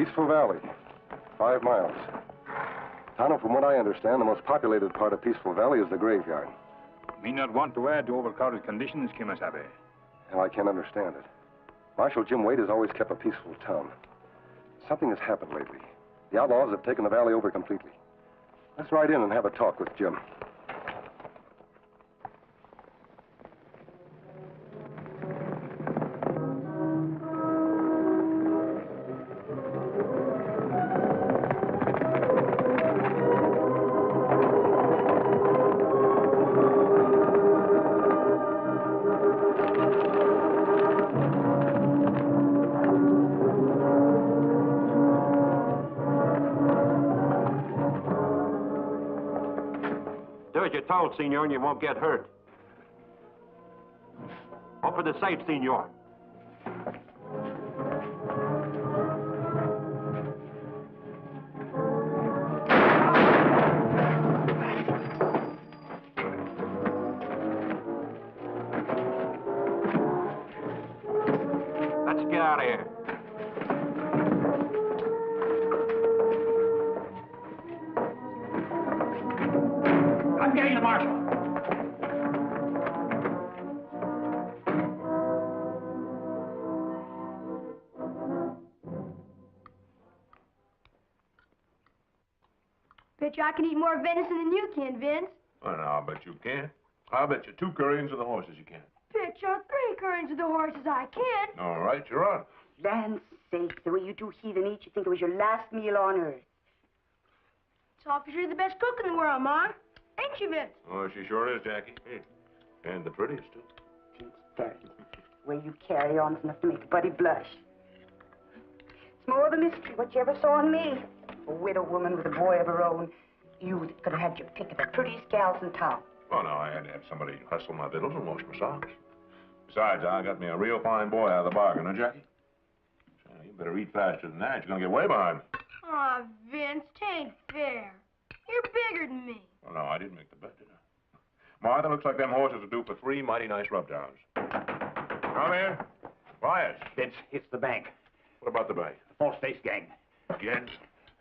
Peaceful Valley. 5 miles. Tonto, from what I understand, the most populated part of Peaceful Valley is the graveyard. Me not want to add to overcrowded conditions, Kemo Sabe. Hell, I can't understand it. Marshal Jim Wade has always kept a peaceful town. Something has happened lately. The outlaws have taken the valley over completely. Let's ride in and have a talk with Jim. Told, Senor, and you won't get hurt. Open the safe, Senor. Let's get out of here. I'm getting the marshal. Bet you I can eat more venison than you can, Vince. Well, no, I'll bet you can. I'll bet you 2 currings of the horses you can. Bet you 3 currents of the horses I can. All right, you're on. Land's sake, the way you do heathen eat, you think it was your last meal on earth. It's all because you're the best cook in the world, Ma. Ain't you, Vince? Oh, she sure is, Jackie. And the prettiest, too. Vince Barrett, the way you carry on is enough to make a buddy blush. It's more of a mystery what you ever saw in me. A widow woman with a boy of her own. You could have had your pick of the prettiest gals in town. Well, no, I had to have somebody hustle my victuals and wash my socks. Besides, I got me a real fine boy out of the bargain, huh, Jackie? So you better eat faster than that. You're gonna get way behind. Aw, Vince, 'tain't fair. You're bigger than me. Well, no, I didn't make the bet, did I? Martha, looks like them horses are due for 3 mighty nice rubdowns. Come in. Quiet. Vince, it's the bank. What about the bank? The false face gang. Again?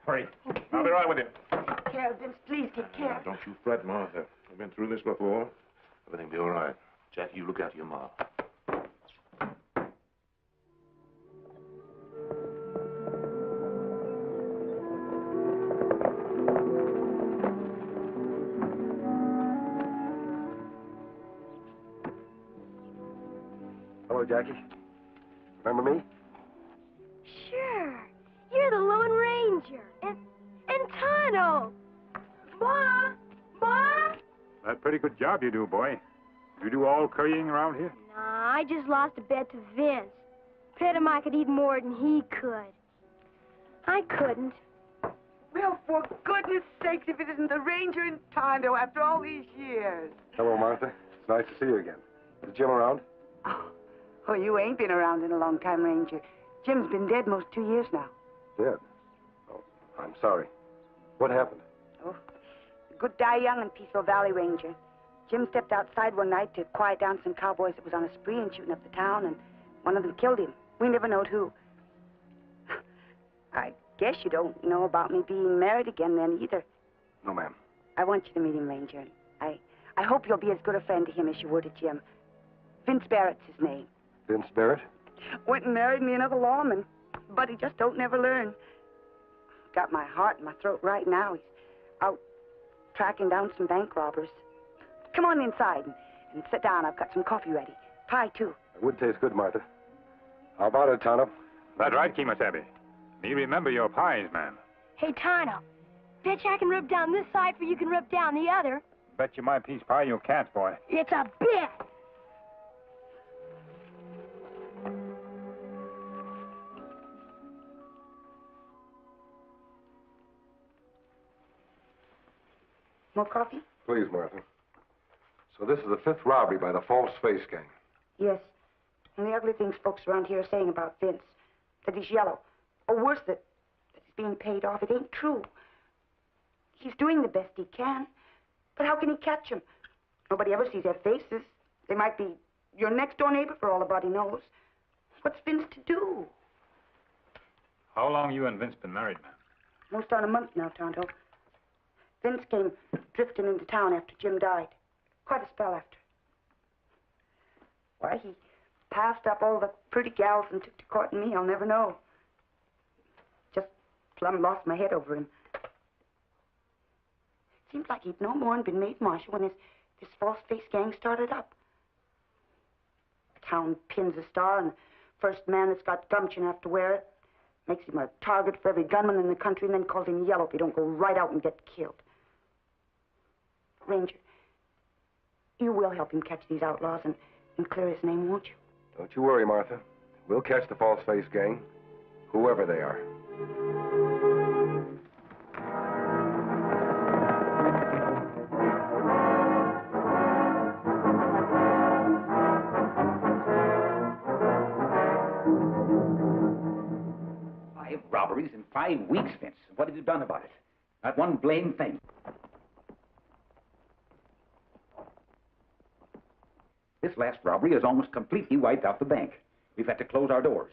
Hurry. I'll be right with you. Take care, Vince. Please take care. Don't you fret, Martha. We've been through this before. Everything'll be all right. Jackie, you look after your ma. Hello, Jackie. Remember me? Sure. You're the Lone Ranger. And Tonto. Ma! Ma! That's a pretty good job you do, boy. You do all currying around here? Nah, I just lost a bet to Vince. Bet him I could eat more than he could. I couldn't. Well, for goodness sakes, if it isn't the Ranger and Tonto after all these years. Hello, Martha. It's nice to see you again. Is Jim around? Oh, you ain't been around in a long time, Ranger. Jim's been dead most 2 years now. Dead? Oh, I'm sorry. What happened? Oh, good die young in Peaceful Valley, Ranger. Jim stepped outside one night to quiet down some cowboys that was on a spree and shooting up the town, and one of them killed him. We never knowed who. I guess you don't know about me being married again then either. No, ma'am. I want you to meet him, Ranger. I hope you'll be as good a friend to him as you were to Jim. Vince Barrett's his name. Vince Barrett? Went and married me another lawman, but he just don't never learn. Got my heart in my throat right now. He's out tracking down some bank robbers. Come on inside and sit down. I've got some coffee ready. Pie, too. It would taste good, Martha. How about it, Tonto? That's right, Kemo Sabe. Me remember your pies, man. Hey, Tonto. Bet you I can rub down this side for you can rub down the other. Bet you my piece pie you can't, boy. It's a bet. More coffee? Please, Martha. So this is the 5th robbery by the False Face Gang. Yes. And the ugly things folks around here are saying about Vince. That he's yellow. Or worse, that he's being paid off. It ain't true. He's doing the best he can. But how can he catch them? Nobody ever sees their faces. They might be your next-door neighbor for all a body knows. What's Vince to do? How long you and Vince been married, man? Most on a month now, Tonto. Vince came drifting into town after Jim died. Quite a spell after. Why he passed up all the pretty gals and took to courting me, I'll never know. Just plumb lost my head over him. Seems like he'd no more'n been made marshal when this false-face gang started up. Town pins a star, and the first man that's got gumption enough to wear it makes him a target for every gunman in the country, and then calls him yellow if he don't go right out and get killed. Ranger, you will help him catch these outlaws and clear his name, won't you? Don't you worry, Martha. We'll catch the false-face gang, whoever they are. Robberies in 5 weeks, Vince. What have you done about it? Not one blame thing. This last robbery has almost completely wiped out the bank. We've had to close our doors.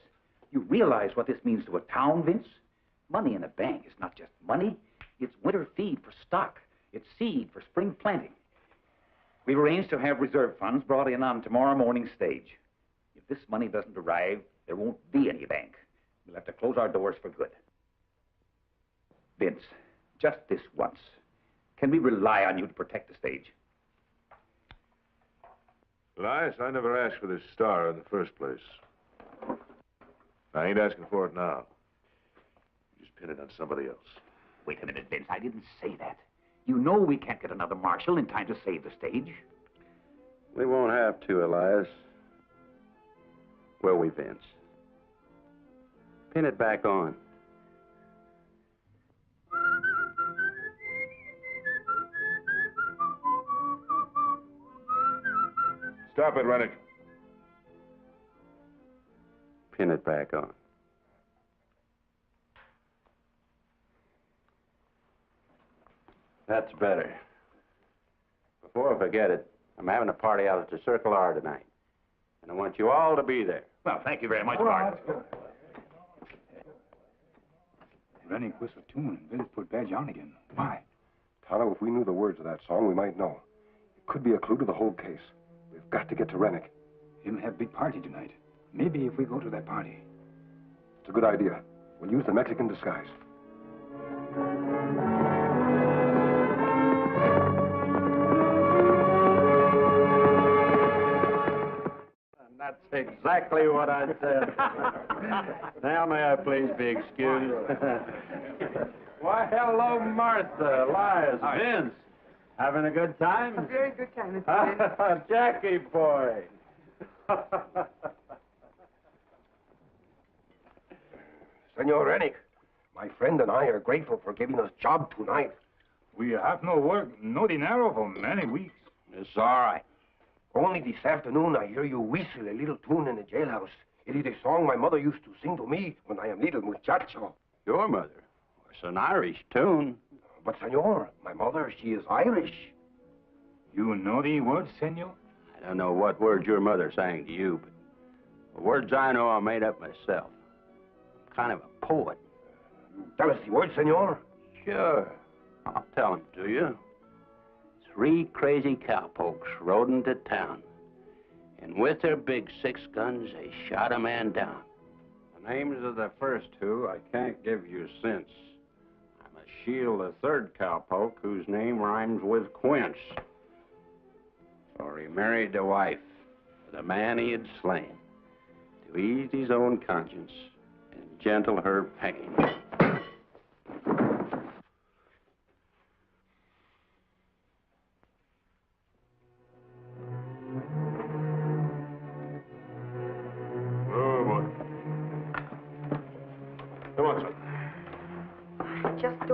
You realize what this means to a town, Vince? Money in a bank is not just money. It's winter feed for stock. It's seed for spring planting. We've arranged to have reserve funds brought in on tomorrow morning's stage. If this money doesn't arrive, there won't be any bank. We'll have to close our doors for good. Vince, just this once, can we rely on you to protect the stage? Elias, I never asked for this star in the first place. I ain't asking for it now. Just pin it on somebody else. Wait a minute, Vince. I didn't say that. You know we can't get another marshal in time to save the stage. We won't have to, Elias. Will we, Vince? Pin it back on. Stop it, Rennick. Pin it back on. That's better. Before I forget it, I'm having a party out at the Circle R tonight. And I want you all to be there. Well, thank you very much, Bart. Rennick whistled tune and Vince put badge on again. Why? Tonto, if we knew the words of that song, we might know. It could be a clue to the whole case. We've got to get to Rennick. He'll have a big party tonight. Maybe if we go to that party. It's a good idea. We'll use the Mexican disguise. That's exactly what I said. Now, may I please be excused? Why, hello, Martha, Elias, Vince. Having a good time? A very good time, Mr. Vince. Jackie boy. Senor Rennick, my friend and I are grateful for giving us job tonight. We have no work, no dinero for many weeks. It's all right. Only this afternoon I hear you whistle a little tune in the jailhouse. It is a song my mother used to sing to me when I am little muchacho. Your mother? It's an Irish tune. But, senor, my mother, she is Irish. You know the words, senor? I don't know what words your mother sang to you, but the words I know I made up myself. I'm kind of a poet. Tell us the words, senor. Sure. I'll tell them to you. 3 crazy cowpokes rode into town, and with their big 6 guns, they shot a man down. The names of the first 2 I can't give you since. I must shield the 3rd cowpoke, whose name rhymes with quince. For he married the wife of the man he had slain to ease his own conscience and gentle her pain.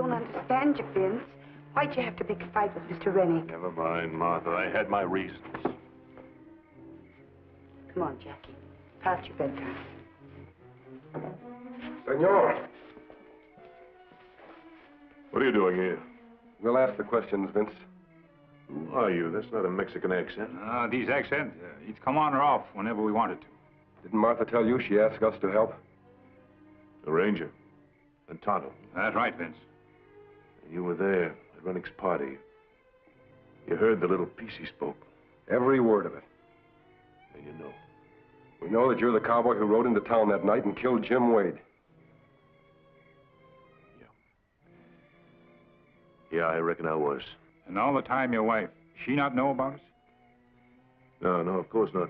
Understand you, Vince. Why'd you have to pick a fight with Mr. Rennick? Never mind, Martha. I had my reasons. Come on, Jackie. Past your bedtime. Senor. What are you doing here? We'll ask the questions, Vince. Who are you? That's not a Mexican accent. These accents, it's come on or off whenever we wanted to. Didn't Martha tell you she asked us to help? A ranger. and Tonto. That's right, Vince. And you were there at Rennick's party. You heard the little piece he spoke. Every word of it. And you know. We know that you're the cowboy who rode into town that night and killed Jim Wade. Yeah, I reckon I was. And all the time, your wife, she not know about it? No, of course not.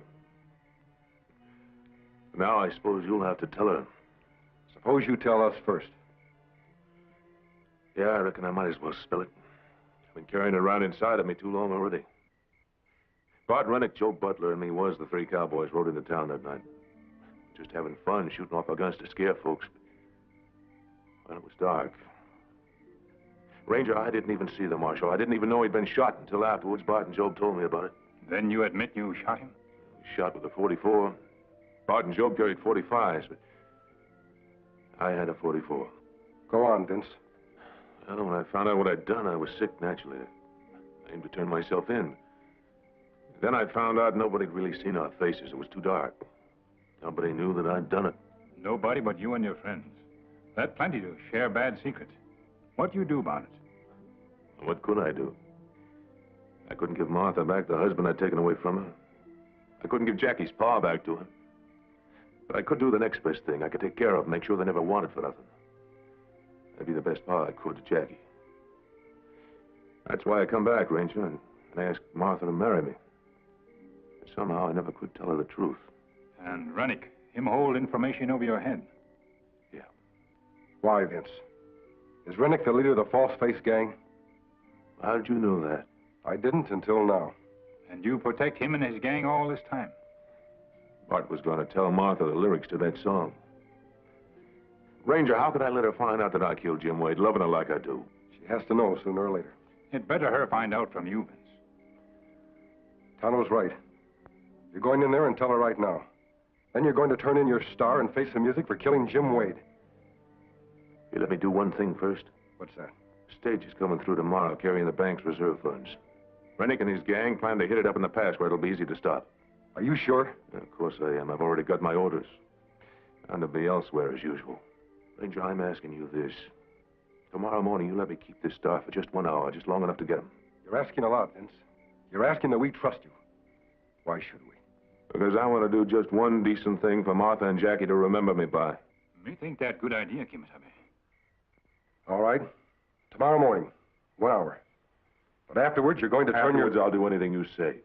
Now I suppose you'll have to tell her. Suppose you tell us first. Yeah, I reckon I might as well spill it. I've been carrying it around inside of me too long already. Bart Rennick, Joe Butler, and me was the three cowboys rode into town that night. Just having fun, shooting off our guns to scare folks. Well, it was dark. Ranger, I didn't even see the marshal. I didn't even know he'd been shot until afterwards. Bart and Job told me about it. Then you admit you shot him? Shot with a .44. Bart and Job carried .45s, but I had a .44. Go on, Vince. Well, when I found out what I'd done, I was sick naturally. I aimed to turn myself in. Then I found out nobody'd really seen our faces. It was too dark. Nobody knew that I'd done it. Nobody but you and your friends. That plenty to share bad secrets. What do you do about it? What could I do? I couldn't give Martha back the husband I'd taken away from her. I couldn't give Jackie's pa back to her. But I could do the next best thing. I could take care of them, make sure they never wanted for nothing. That'd be the best pa I could to Jackie. That's why I come back, Ranger, and asked Martha to marry me. But somehow I never could tell her the truth. And Rennick, him hold information over your head. Yeah. Why, Vince? Is Rennick the leader of the false face gang? How did you know that? I didn't until now. And you protect him and his gang all this time? Bart was going to tell Martha the lyrics to that song. Ranger, how could I let her find out that I killed Jim Wade, loving her like I do? She has to know sooner or later. It better her find out from you, Vince. Tonto's right. You're going in there and tell her right now. Then you're going to turn in your star and face the music for killing Jim Wade. You let me do one thing first? What's that? Stage is coming through tomorrow, carrying the bank's reserve funds. Rennick and his gang plan to hit it up in the pass where it'll be easy to stop. Are you sure? Of course I am. I've already got my orders. And to be elsewhere as usual. Ranger, I'm asking you this. Tomorrow morning, you let me keep this star for just 1 hour, just long enough to get him. You're asking a lot, Vince. You're asking that we trust you. Why should we? Because I want to do just one decent thing for Martha and Jackie to remember me by. Me think that good idea, Kemo Sabe. All right. Tomorrow morning, 1 hour. But afterwards, you're going to turn your... Afterwards, I'll do anything you say.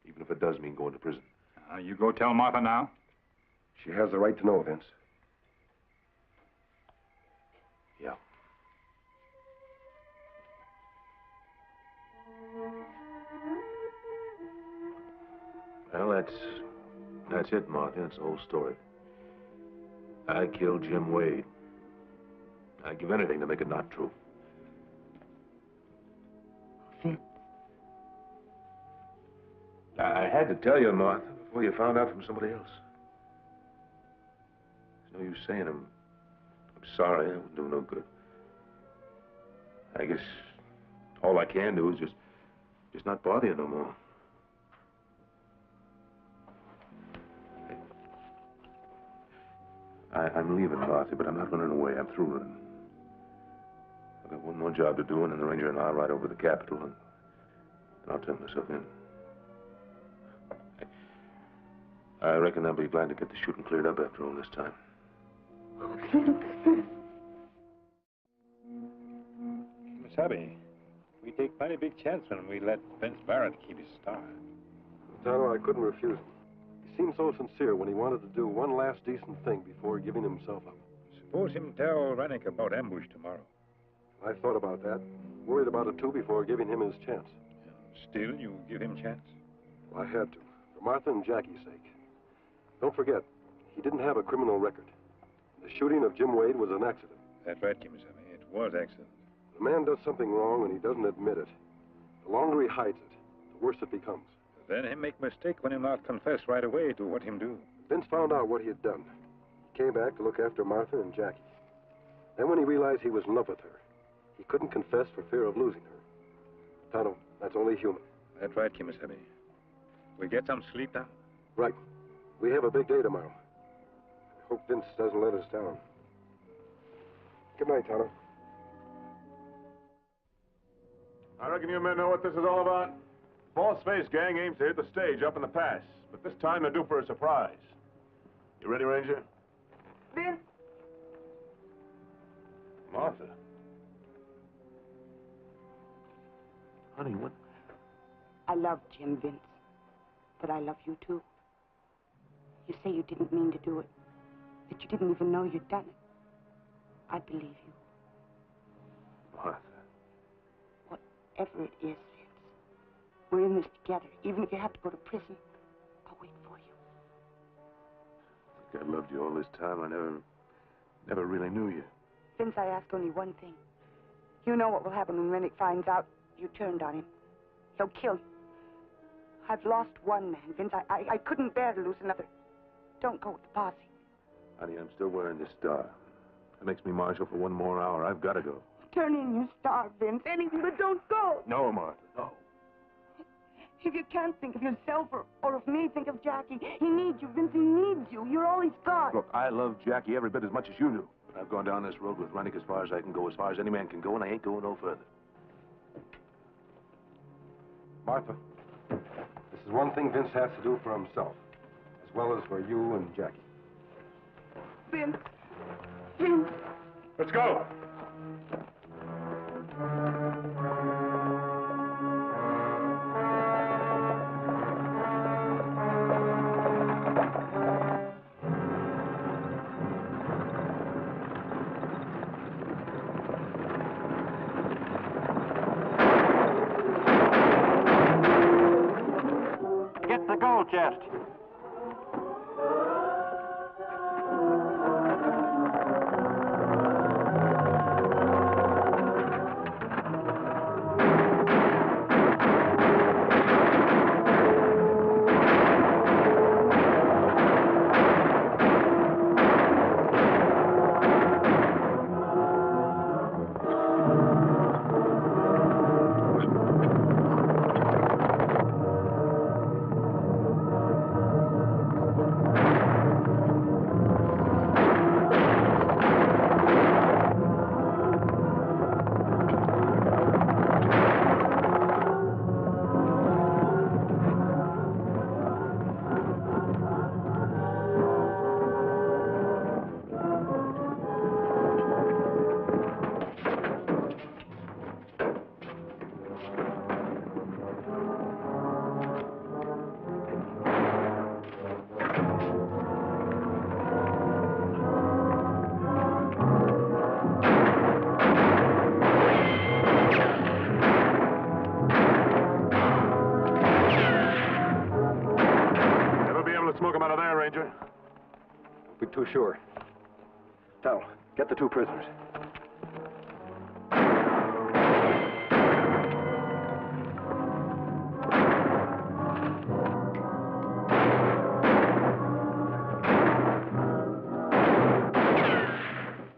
Even if it does mean going to prison. You go tell Martha now? She has the right to know, Vince. Yeah. Well, that's it, Martha. That's the whole story. I killed Jim Wade. I'd give anything to make it not true. Vince. I had to tell you, Martha, before you found out from somebody else. There's no use saying I'm sorry. It wouldn't do no good. I guess all I can do is just not bother you no more. I'm leaving, Martha, but I'm not running away. I'm through running. I've got one more job to do, and then the ranger and I'll ride over to the capital, and I'll turn myself in. I reckon they'll be glad to get the shooting cleared up after all this time. Kemo Sabe, we take mighty big chance when we let Vince Barrett keep his star. Tonto, I couldn't refuse him. He seemed so sincere when he wanted to do one last decent thing before giving himself up. Suppose him tell Rennick about ambush tomorrow. I thought about that. Worried about it, too, before giving him his chance. Still, you give him chance? Well, I had to, for Martha and Jackie's sake. Don't forget, he didn't have a criminal record. The shooting of Jim Wade was an accident. That's right, Kemo Sabe. It was accident. When a man does something wrong and he doesn't admit it, the longer he hides it, the worse it becomes. Then him make mistake when him not confess right away to what him do. Vince found out what he had done. He came back to look after Martha and Jackie. Then when he realized he was in love with her, he couldn't confess for fear of losing her. Tonto, that's only human. That's right, Kemo Sabe. We get some sleep now? Right. We have a big day tomorrow. I hope Vince doesn't let us down. Good night, Tonto. I reckon you men know what this is all about. False Face Gang aims to hit the stage up in the pass, but this time they're due for a surprise. You ready, Ranger? Vince, Martha. Honey, what? I love Jim, Vince. But I love you, too. You say you didn't mean to do it, that you didn't even know you'd done it. I believe you. Martha. Whatever it is, Vince, we're in this together. Even if you have to go to prison, I'll wait for you. I think I loved you all this time. I never really knew you. Vince, I ask only one thing. You know what will happen when Rennick finds out you turned on him. He'll kill you. I've lost one man, Vince. I couldn't bear to lose another. Don't go with the posse. Honey, I'm still wearing this star. It makes me marshal for one more hour. I've got to go. Turn in your star, Vince. Anything, but don't go. No, Martha, no. If you can't think of yourself or of me, think of Jackie. He needs you, Vince. He needs you. You're all he's got. Look, I love Jackie every bit as much as you do. I've gone down this road with Rennick as far as I can go, as far as any man can go, and I ain't going no further. Martha, this is one thing Vince has to do for himself, as well as for you and Jackie. Vince. Vince. Let's go. Get the gold chest. Smoke him out of there, Ranger. Don't be too sure. Now, get the two prisoners.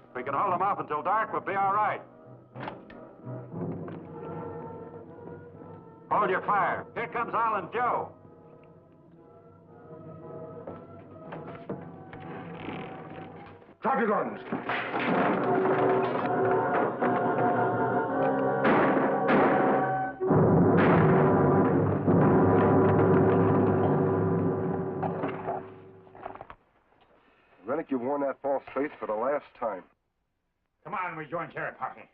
If we can hold them off until dark, we'll be all right. Hold your fire. Here comes Al and Joe. Drop your guns. Rennick, you've worn that false face for the last time. Come on, we join Sheriff Posse.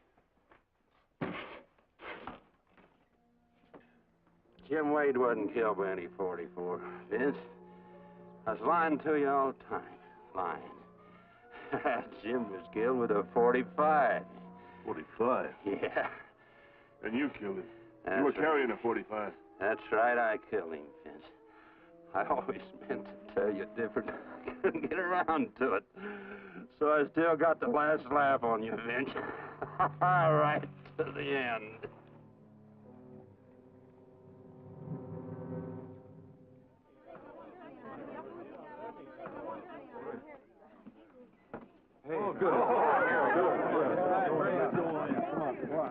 Jim Wade wasn't killed by any 44, Vince. I was lying to you all the time. Lying. Jim was killed with a 45. 45? Yeah. And you killed him. That's You were right. carrying a 45. That's right, I killed him, Vince. I always meant to tell you different. I couldn't get around to it. So I still got the last laugh on you, Vince. Right to the end. Hey, oh, good.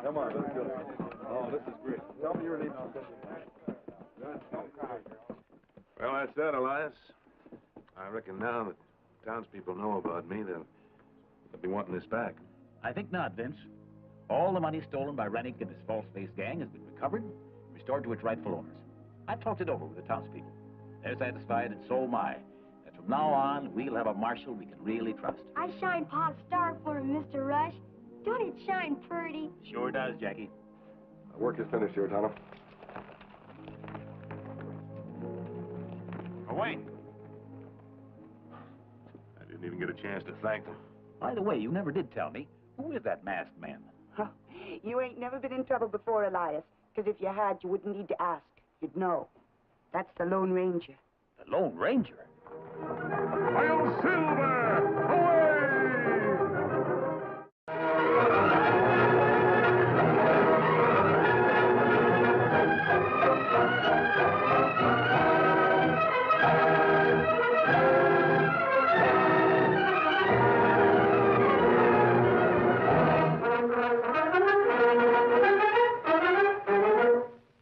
Come on, let's go. Oh, this is great. Tell me your name. Well, that's that, Elias. I reckon now that townspeople know about me, they'll be wanting this back. I think not, Vince. All the money stolen by Rennick and his false-face gang has been recovered and restored to its rightful owners. I've talked it over with the townspeople. They're satisfied, and so am I, that from now on, we'll have a marshal we can really trust. I shine Pa's star for him, Mr. Rush. Don't it shine pretty? Sure does, Jackie. Our work is finished here, Tonto. Oh, wait. I didn't even get a chance to thank them. By the way, you never did tell me. Who is that masked man? Huh. You ain't never been in trouble before, Elias. Because if you had, you wouldn't need to ask. You'd know. That's the Lone Ranger. The Lone Ranger? I'll silver